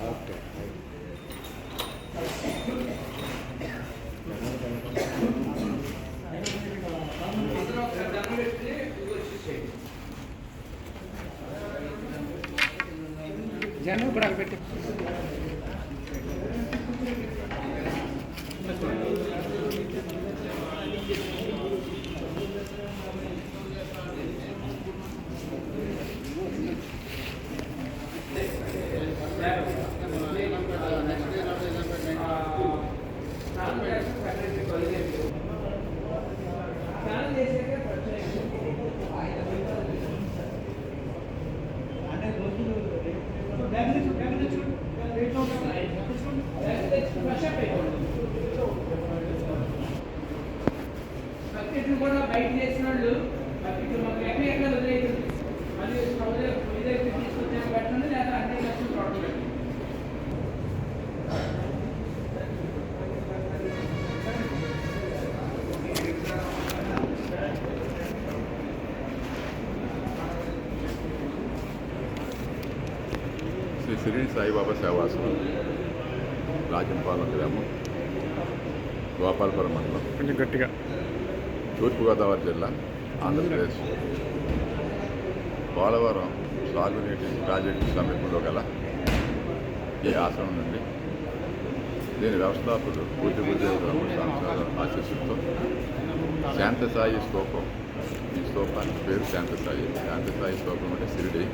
Okay జనం కూడా పెట్టి కూడా బయట చేసిన వాళ్ళు మాకు ఎక్కడ వదిలేదు మళ్ళీ ఇదే తీసుకొచ్చే పెట్టండి లేదా అన్ని లక్షలు ప్రాబ్లం శ్రీ షిరిడి సాయిబాబా సేవాశ్రమం రాజంపాలెం గ్రామం గోపాలపురం మండలం కొంచెం గట్టిగా తూర్పుగోదావరి జిల్లా ఆంధ్రప్రదేశ్. పోలవరం సాగునీటి ప్రాజెక్టు సమీపంలో గల ఈ ఆశ్రమం నుండి దీని వ్యవస్థాపకుడు పూజ్య గురుదేవ సంస్థల ఆశీస్సులతో శాంతసాయి స్తూపం, ఈ స్తూపానికి పేరు శాంతసాయి. శాంతసాయి స్తూపం అంటే షిరిడి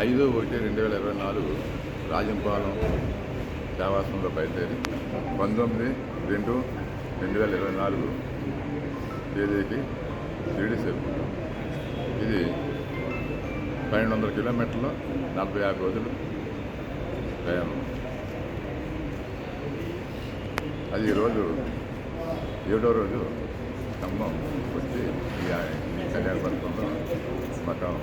5/1/2024 రాజంపాలెం సేవాశ్రమంలో బయలుదేరి 19/2/2024 తేదీకి షిరిడి చేరుకుంటాం. ఇది 1200 కిలోమీటర్లు 46 రోజులు ప్రయాణం. అది ఈరోజు 7వ రోజు ఖమ్మం వచ్చి ఈ కళ్యాణ పథకంలో మఠం